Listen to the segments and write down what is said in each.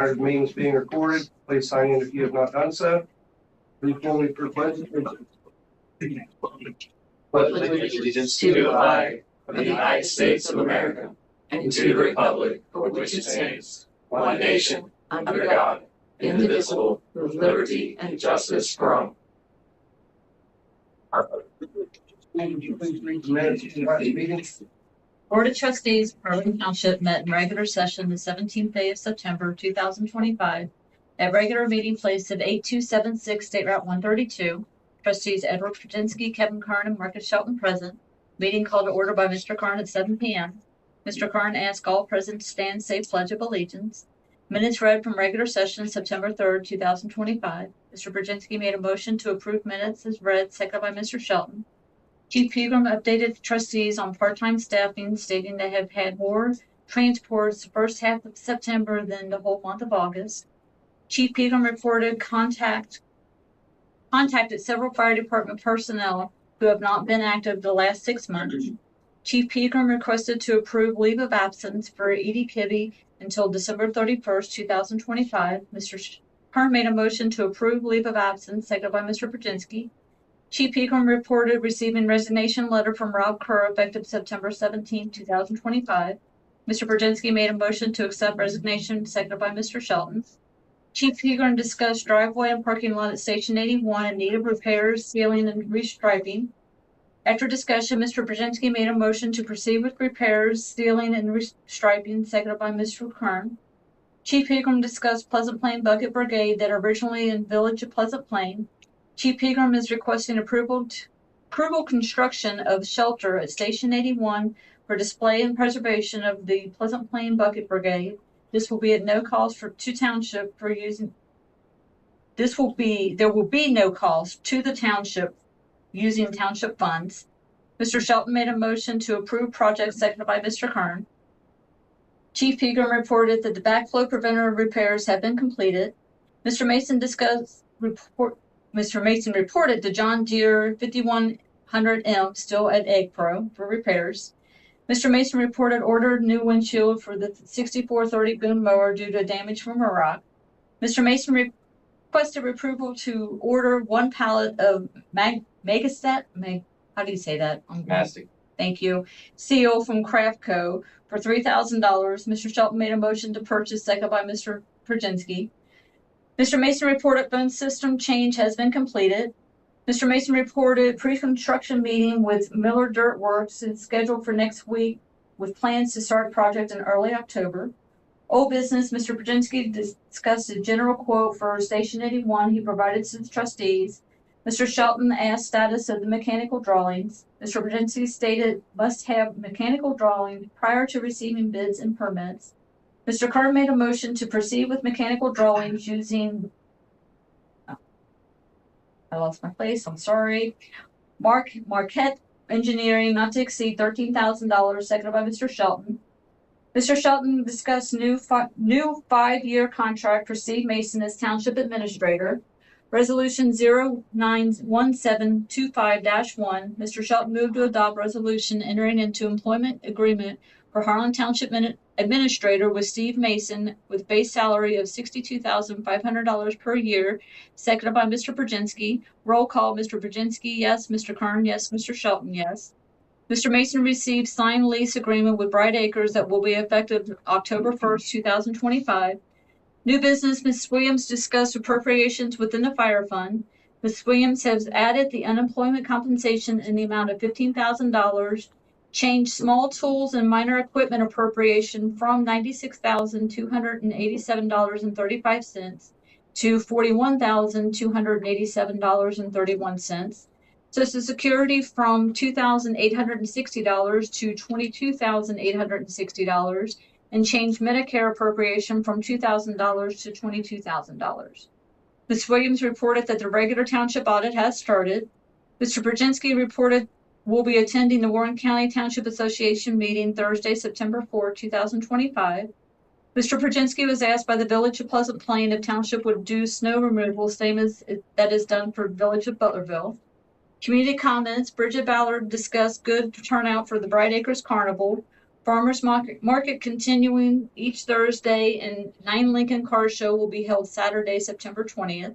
Our meeting is being recorded. Please sign in if you have not done so. Please join me for pledge. Pledge allegiance to the flag of the United States of America and to the republic for which it stands, one nation, under God, indivisible, with liberty and justice for all. Would you please read the minutes of tonight's meeting? Board of Trustees, Harlan Township met in regular session the 17th day of September 2025 at regular meeting place of 8276 State Route 132. Trustees Edward Prudzinski, Kevin Kern, and Marcus Shelton present. Meeting called to order by Mr. Kern at 7 p.m. Mr. Kern asked all present to stand, say Pledge of Allegiance. Minutes read from regular session September 3rd, 2025. Mr. Prudzinski made a motion to approve minutes as read, seconded by Mr. Shelton. Chief Pegram updated the trustees on part-time staffing, stating they have had more transports the first half of September than the whole month of August. Chief Pegram reported contacted several fire department personnel who have not been active the last 6 months. Chief Pegram requested to approve leave of absence for Edie Kibbe until December 31st, 2025. Mr. Kern made a motion to approve leave of absence, seconded by Mr. Prudzinski. Chief Pegram reported receiving resignation letter from Rob Kerr effective September 17, 2025. Mr. Prudzinski made a motion to accept resignation, seconded by Mr. Shelton. Chief Pegram discussed driveway and parking lot at Station 81 in need of repairs, sealing, and restriping. After discussion, Mr. Prudzinski made a motion to proceed with repairs, sealing, and restriping, seconded by Mr. Kern. Chief Pegram discussed Pleasant Plain Bucket Brigade that are originally in Village of Pleasant Plain. Chief Pegram is requesting approval construction of shelter at Station 81 for display and preservation of the Pleasant Plain Bucket Brigade. This will be at no cost to township for using. There will be no cost to the township using township funds. Mr. Shelton made a motion to approve project, seconded by Mr. Kern. Chief Pegram reported that the backflow preventer repairs have been completed. Mr. Mason reported the John Deere 5100M still at Egg Pro for repairs. Mr. Mason reported ordered new windshield for the 6430 boom mower due to damage from a rock. Mr. Mason requested approval to order 1 pallet of Megastat. How do you say that? Mastic. Thank you. Seal from Craftco for $3,000. Mr. Shelton made a motion to purchase, seconded by Mr. Prudzinski. Mr. Mason reported phone system change has been completed. Mr. Mason reported pre-construction meeting with Miller Dirt Works is scheduled for next week with plans to start project in early October. Old business, Mr. Prudzinski discussed a general quote for Station 81 he provided to the trustees. Mr. Shelton asked status of the mechanical drawings. Mr. Prudzinski stated must have mechanical drawings prior to receiving bids and permits. Mr. Kern made a motion to proceed with mechanical drawings using, I lost my place, I'm sorry, Marquette Engineering not to exceed $13,000, seconded by Mr. Shelton. Mr. Shelton discussed new 5-year contract for Steve Mason as Township Administrator. Resolution 091725-1. Mr. Shelton moved to adopt resolution entering into employment agreement for Harlan Township Administrator with Steve Mason with base salary of $62,500 per year, seconded by Mr. Prudzinski. Roll call, Mr. Prudzinski, yes. Mr. Kern, yes. Mr. Shelton, yes. Mr. Mason received signed lease agreement with Bright Acres that will be effective October 1st, 2025. New business, Ms. Williams discussed appropriations within the fire fund. Ms. Williams has added the unemployment compensation in the amount of $15,000, changed small tools and minor equipment appropriation from $96,287.35 to $41,287.31. Social Security from $2,860 to $22,860, and changed Medicare appropriation from $2,000 to $22,000. Ms. Williams reported that the regular township audit has started. Mr. Prudzinski reported will be attending the Warren County Township Association meeting Thursday, September 4, 2025. Mr. Prudzinski was asked by the Village of Pleasant Plain if Township would do snow removal, same as that is done for Village of Butlerville. Community comments, Bridget Ballard discussed good turnout for the Bright Acres Carnival. Farmers Market continuing each Thursday, and 9 Lincoln Car Show will be held Saturday, September 20th.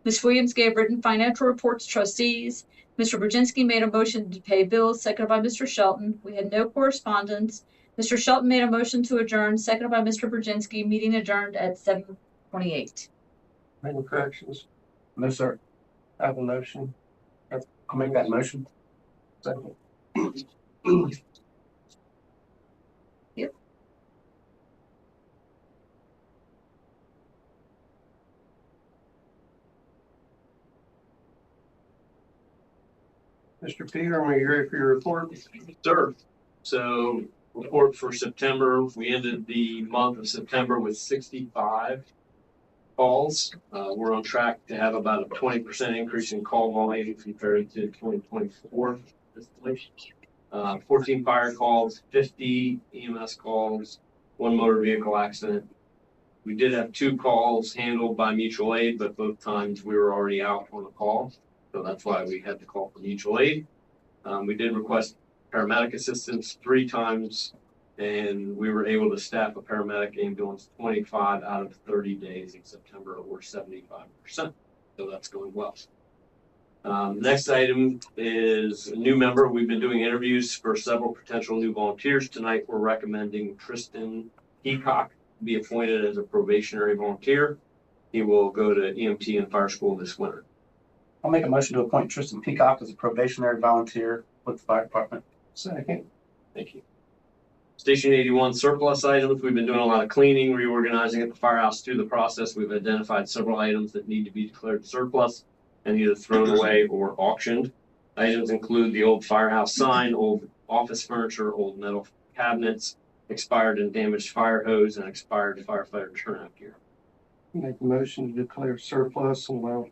Ms. Williams gave written financial reports to trustees. Mr. Brzezinski made a motion to pay bills, seconded by Mr. Shelton. We had no correspondence. Mr. Shelton made a motion to adjourn, seconded by Mr. Brzezinski. Meeting adjourned at 7:28. Any corrections? No, sir. I have a motion. I'll make that motion. Second. Mr. Peter, are you ready for your report? Sir, so report for September, we ended the month of September with 65 calls. We're on track to have about a 20% increase in call volume compared to 2024. 14 fire calls, 50 EMS calls, 1 motor vehicle accident. We did have 2 calls handled by mutual aid, but both times we were already out on a call. So that's why we had to call for mutual aid. We did request paramedic assistance 3 times, and we were able to staff a paramedic ambulance 25 out of 30 days in September, or 75%. So that's going well. Next item is a new member. We've been doing interviews for several potential new volunteers. Tonight, we're recommending Tristan Peacock be appointed as a probationary volunteer. He will go to EMT and fire school this winter. I'll make a motion to appoint Tristan Peacock as a probationary volunteer with the fire department. Second. Thank you. Station 81 surplus items. We've been doing a lot of cleaning, reorganizing at the firehouse. Through the process, we've identified several items that need to be declared surplus and either thrown away or auctioned. Items include the old firehouse sign, old office furniture, old metal cabinets, expired and damaged fire hose, and expired firefighter turnout gear. Make a motion to declare surplus and allow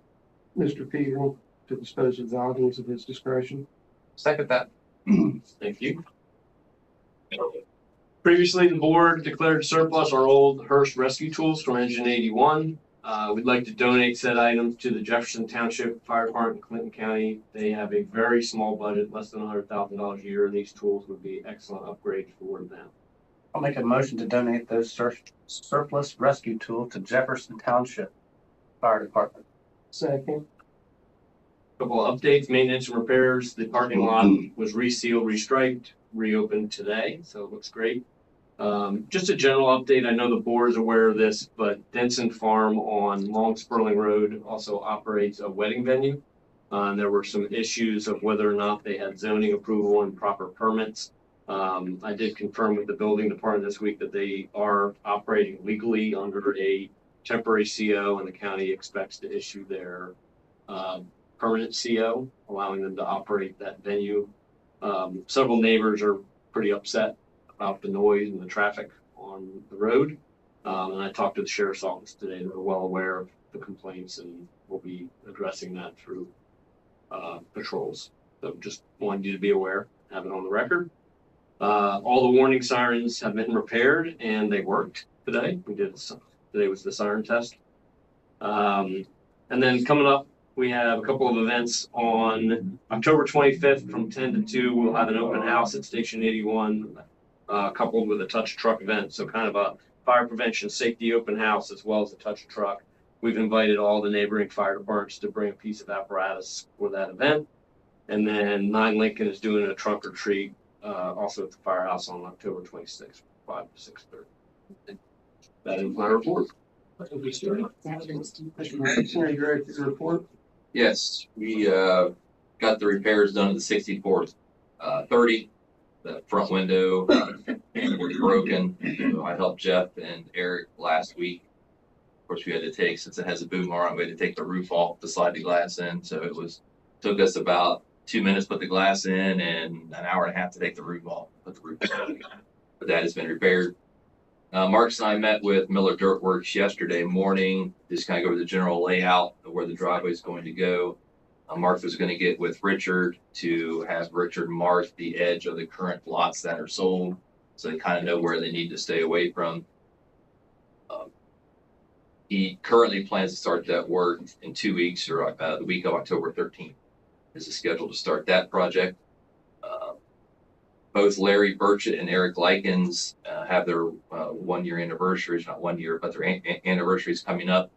Mr. Peter to dispose of the items of his discretion. Second that. Thank you. Previously, the board declared surplus our old Hearst rescue tools from Engine 81. We'd like to donate said items to the Jefferson Township Fire Department in Clinton County. They have a very small budget, less than $100,000 a year, and these tools would be excellent upgrades for them. I'll make a motion to donate those surplus rescue tools to Jefferson Township Fire Department. Second. Couple of updates, maintenance and repairs. The parking lot was resealed, restriped, reopened today, so it looks great. Just a general update. I know the board is aware of this, but Denson Farm on Long Sperling Road also operates a wedding venue. There were some issues of whether or not they had zoning approval and proper permits. I did confirm with the building department this week that they are operating legally under a temporary CO, and the county expects to issue their permanent CO, allowing them to operate that venue. Several neighbors are pretty upset about the noise and the traffic on the road. And I talked to the sheriff's office today. They're well aware of the complaints, and we'll be addressing that through patrols. So just wanted you to be aware, have it on the record. All the warning sirens have been repaired, and they worked today. Today was the siren test. And then coming up, we have a couple of events on October 25th from 10 to 2. We'll have an open house at Station 81, coupled with a touch truck event. So kind of a fire prevention safety open house as well as a touch truck. We've invited all the neighboring fire departments to bring a piece of apparatus for that event. And then 9 Lincoln is doing a trunk or treat also at the firehouse on October 26th, 5 to 6:30. That is my report. Mr. Robinson, are you ready for your report? Yes, we got the repairs done at the 64th 30. The front window was broken. So I helped Jeff and Eric last week. Of course, we had to take, since it has a boom arm, we had to take the roof off to slide the glass in. So it took us about 2 minutes to put the glass in and an hour and a half to take the roof off. But that has been repaired. Marks and I met with Miller Dirt Works yesterday morning, just kind of go over the general layout of where the driveway is going to go. Mark was going to get with Richard to have Richard mark the edge of the current lots that are sold, so they kind of know where they need to stay away from. He currently plans to start that work in 2 weeks, or the week of October 13th is the schedule to start that project. Both Larry Burchett and Eric Likens have their 1 year anniversaries, not 1 year, but their anniversaries coming up.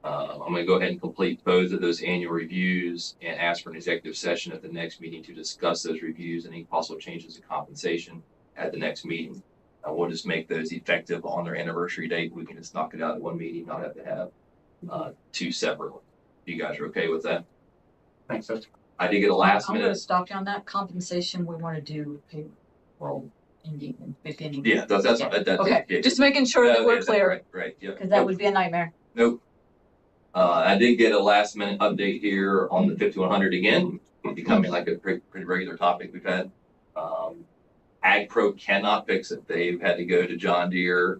I'm going to go ahead and complete both of those annual reviews and ask for an executive session at the next meeting to discuss those reviews and any possible changes in compensation at the next meeting. We'll just make those effective on their anniversary date. We can just knock it out at one meeting, not have to have two separate ones. You guys are okay with that? Thanks, sir. I did get a last I'm gonna minute. stop you on that compensation. We want to do payroll ending, beginning. Yeah, that's Okay, yeah. just making sure that we're clear, Right, yeah. because that would be a nightmare. Nope. I did get a last minute update here on the 5100 again, becoming like a pretty regular topic we've had. Ag Pro cannot fix it. They've had to go to John Deere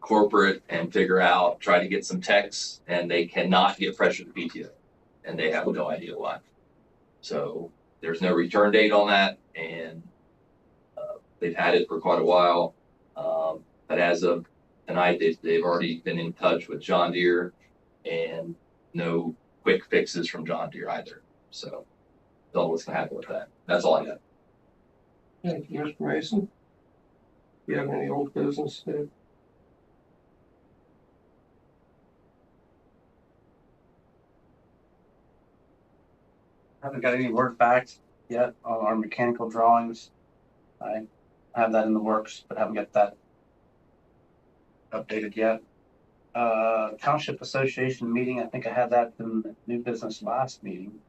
corporate and try to get some techs, and they cannot get pressure to PTO, and they have no idea why. So there's no return date on that, and they've had it for quite a while. But as of tonight, they've already been in touch with John Deere, and no quick fixes from John Deere either. So don't know what's gonna happen with that. That's all I got. Thank you, Mr. Mason. Do you have any old business? Haven't got any word back yet on our mechanical drawings. I have that in the works, but haven't got that updated yet. Township Association meeting, I think I had that in the new business last meeting.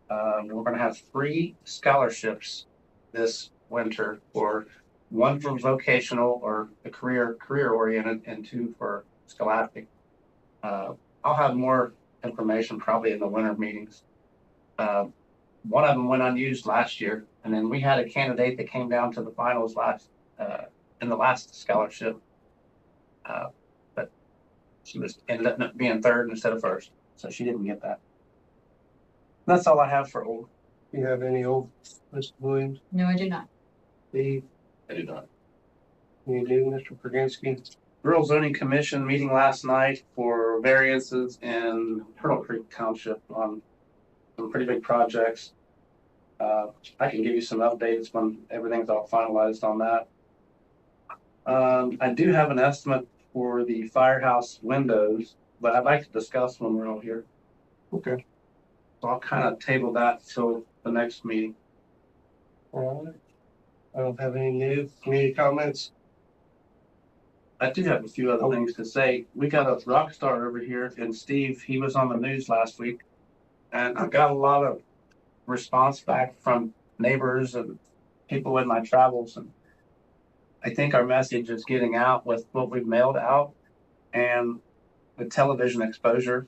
We're gonna have 3 scholarships this winter, for 1 for vocational or the career oriented, and 2 for scholastic. I'll have more information probably in the winter meetings. One of them went unused last year, and then we had a candidate that came down to the finals in the last scholarship. But she ended up being 3rd instead of 1st, so she didn't get that. That's all I have for old. Do you have any old, Mr. Williams? No, I do not. Steve? I do not. Any new, Mr. Perginsky? Rural Zoning Commission meeting last night for variances in Turtle Creek Township on some pretty big projects. I can give you some updates when everything's all finalized on that. I do have an estimate for the firehouse windows, but I'd like to discuss when we're all here. Okay. So I'll kind of table that till the next meeting. All right. I don't have any new community comments. I do have a few other things to say. We got a rock star over here, and Steve, he was on the news last week, and I got a lot of response back from neighbors and people in my travels, and I think our message is getting out with what we've mailed out and the television exposure.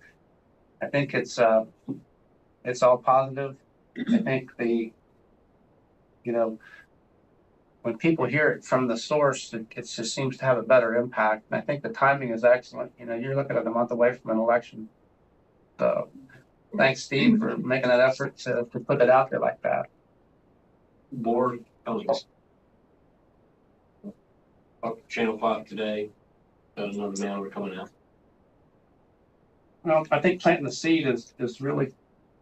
I think it's all positive. I think when people hear it from the source, it just seems to have a better impact. And I think the timing is excellent. You're looking at a month away from an election. So thanks, Steve, for making that effort to put it out there like that. Board, Channel 5 today, another man coming out. Well, I think planting the seed is really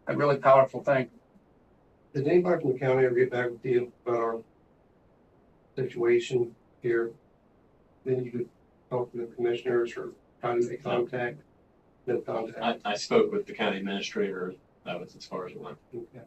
a really powerful thing. Did anybody from the county ever get back with you about our situation here? Then you could talk to the commissioners or try to make contact. No contact. I spoke with the county administrator. That was as far as it went. Okay.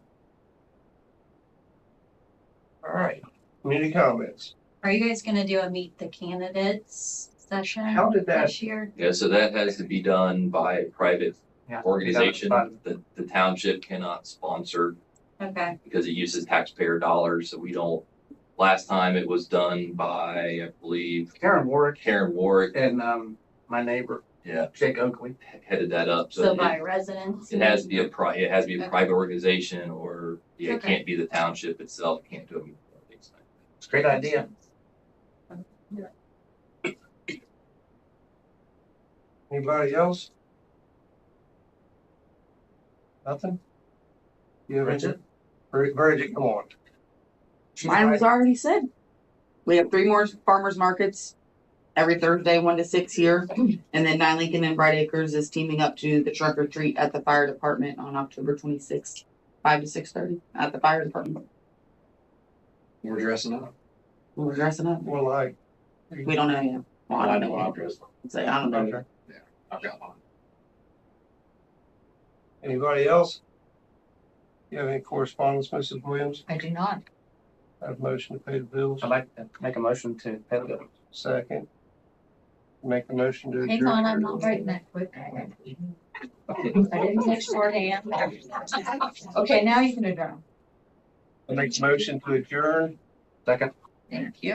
All right. Community comments. Are you guys gonna do a meet the candidates session How did that? this year? Yeah, so that has to be done by a private Yeah, organization. we The township cannot sponsor Okay, because it uses taxpayer dollars, so we don't. Last time it was done by, I believe, Karen Warwick Karen Warwick, and my neighbor, yeah, Jake Oakley. headed that up. so by residents? it has to be a Okay. private organization, or it Okay. can't be the township itself, can't do it. It's a great idea. Anybody else? Nothing? You have Bridget? Bridget, come on. Mine was already said. We have 3 more farmers markets every Thursday, 1 to 6 here. And then 9 Lincoln and Bright Acres is teaming up to the trunk or treat at the fire department on October 26th, 5 to 6:30 at the fire department. We're dressing up. We're dressing up. Well, like, We don't know yet. Well, I don't know. I'll dress up. Say, I don't know. I've got one. anybody else? You have any correspondence, Mrs. Williams? I do not. I have a motion to pay the bills. I'd like to make a motion to pay the bill. Second. Make the motion to adjourn. Hang on, I'm not writing that quick. I didn't take shorthand. Okay, now you can adjourn. Make the motion to adjourn. Second. Thank you.